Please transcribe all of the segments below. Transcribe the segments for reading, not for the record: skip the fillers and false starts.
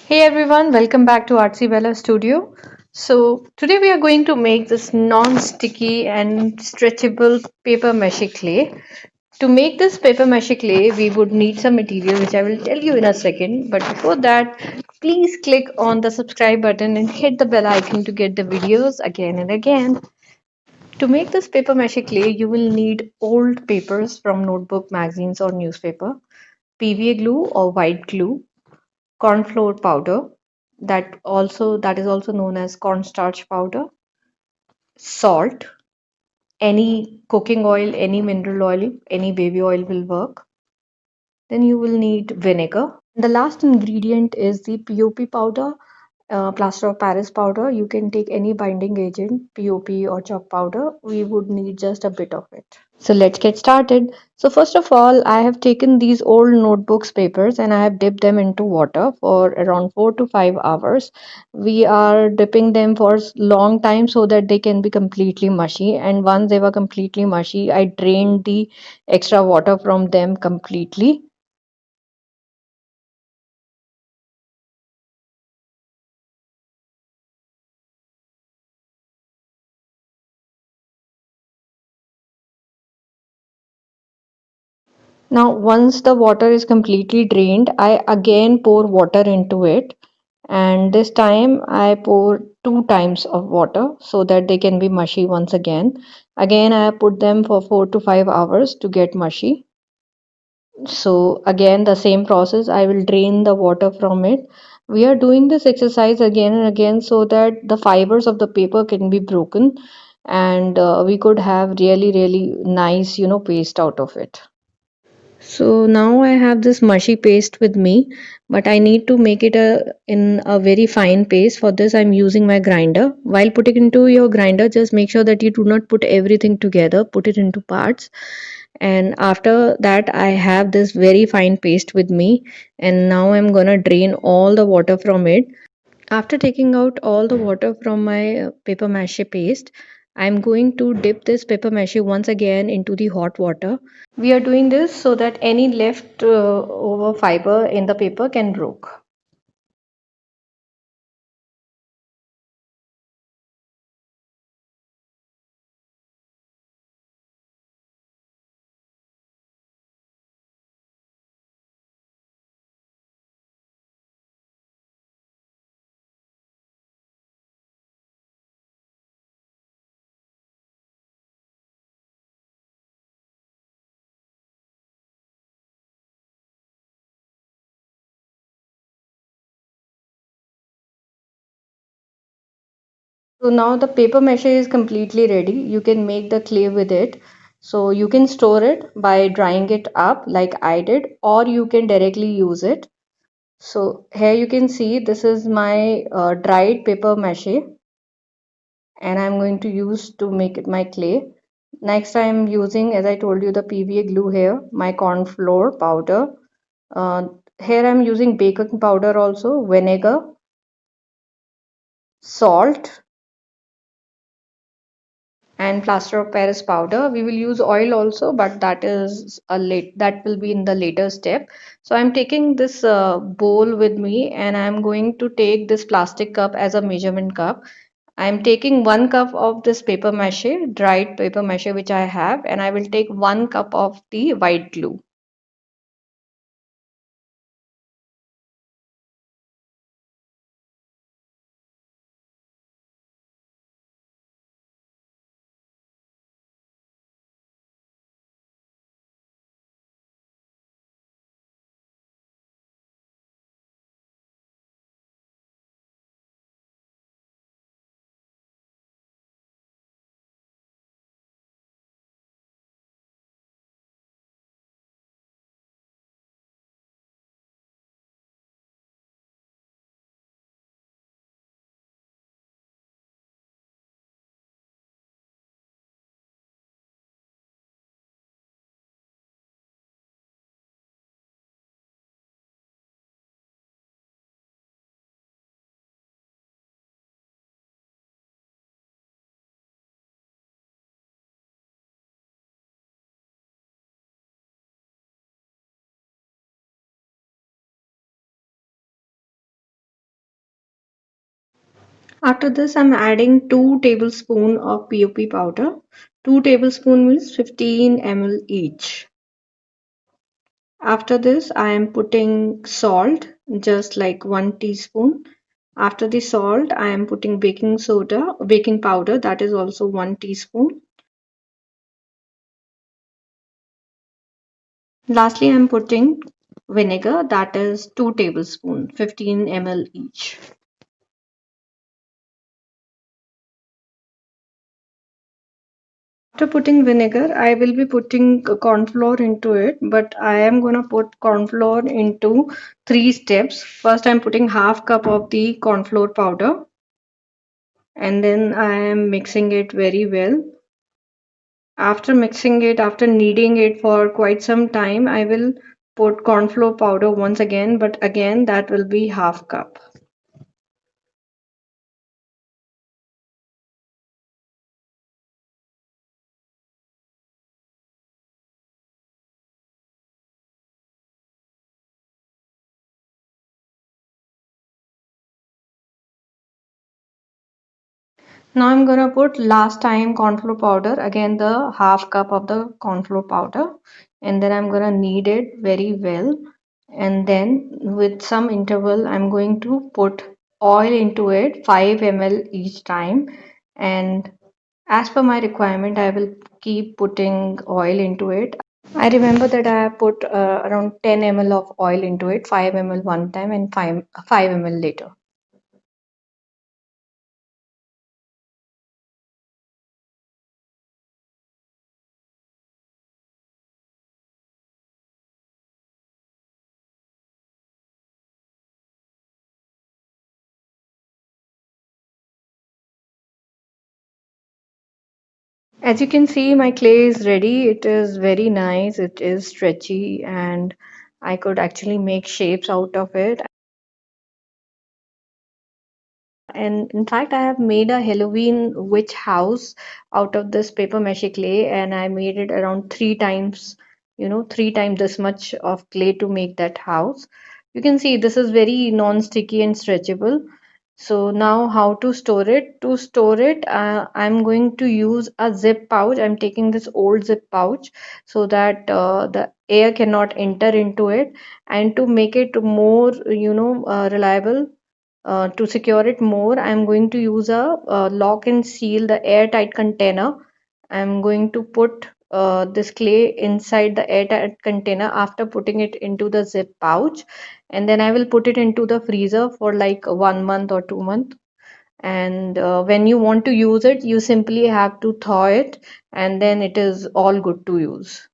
Hey everyone, welcome back to Artsy Bella Studio. So today we are going to make this non-sticky and stretchable paper mache clay. To make this paper mache clay, we would need some material which I will tell you in a second. But before that, please click on the subscribe button and hit the bell icon to get the videos again and again. To make this paper mache clay, you will need old papers from notebook, magazines or newspaper, PVA glue or white glue, corn flour powder, that is also known as cornstarch powder, salt, any cooking oil, any mineral oil, any baby oil will work. Then you will need vinegar. The last ingredient is the POP powder, plaster of Paris powder. You can take any binding agent, POP or chalk powder. We would need just a bit of it. So let's get started. So first of all, I have taken these old notebooks papers and I have dipped them into water for around 4 to 5 hours. We are dipping them for long time so that they can be completely mushy, and once they were completely mushy, I drained the extra water from them completely. Now, once the water is completely drained, I again pour water into it. And this time I pour two times of water so that they can be mushy once again. Again, I put them for 4 to 5 hours to get mushy. So, again, the same process, I will drain the water from it. We are doing this exercise again and again so that the fibers of the paper can be broken and we could have really, really nice, paste out of it. So now I have this mushy paste with me, but I need to make it in a very fine paste. For this, I'm using my grinder. While putting into your grinder, just make sure that you do not put everything together, put it into parts. And after that, I have this very fine paste with me, and now I'm gonna drain all the water from it. After taking out all the water from my paper mache paste, I'm going to dip this paper mache once again into the hot water. We are doing this so that any left over fiber in the paper can broke. So now the paper mache is completely ready. You can make the clay with it. So you can store it by drying it up like I did, or you can directly use it. So here you can see this is my dried paper mache, and I'm going to use to make it my clay. Next, I'm using, as I told you, the PVA glue here, my corn flour powder. Uh, Here I'm using baking powder also, vinegar, salt, and plaster of Paris powder. We will use oil also, but that will be in the later step. So I'm taking this bowl with me, and I'm going to take this plastic cup as a measurement cup. I'm taking 1 cup of this paper mache, dried paper mache which I have, and I will take 1 cup of the white glue. After this, I'm adding 2 tablespoons of POP powder. 2 tablespoons means 15 ml each. After this, I am putting salt, just like 1 teaspoon. After the salt, I am putting baking powder, that is also 1 teaspoon. Lastly, I am putting vinegar, that is 2 tablespoons, 15 ml each. After putting vinegar, I will be putting corn flour into it, but I am gonna put corn flour into 3 steps. First, I'm putting half cup of the corn flour powder, and then I am mixing it very well. After mixing it, after kneading it for quite some time, I will put corn flour powder once again, but again that will be half cup. Now I'm gonna put last time corn flour powder, again the half cup of the corn flour powder, and then I'm gonna knead it very well. And then with some interval, I'm going to put oil into it, 5 ml each time. And as per my requirement, I will keep putting oil into it. I remember that I have put around 10 ml of oil into it, 5 ml one time and 5 ml later. As you can see, my clay is ready. It is very nice. It is stretchy and I could actually make shapes out of it. And in fact, I have made a Halloween witch house out of this paper mache clay, and I made it around 3 times, 3 times this much of clay to make that house. You can see this is very non-sticky and stretchable. So now how to store it? To store it, I'm going to use a zip pouch. I'm taking this old zip pouch so that the air cannot enter into it. And to make it more, reliable, to secure it more, I'm going to use a lock and seal the airtight container. I'm going to put this clay inside the airtight container after putting it into the zip pouch, and then I will put it into the freezer for like 1 month or 2 months. And when you want to use it, you simply have to thaw it, and then it is all good to use.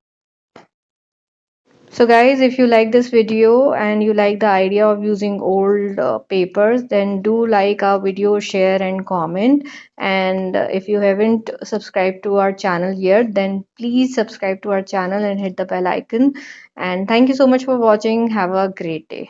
So guys, if you like this video and you like the idea of using old papers, then do like our video, share and comment. And if you haven't subscribed to our channel yet, then please subscribe to our channel and hit the bell icon. And thank you so much for watching. Have a great day.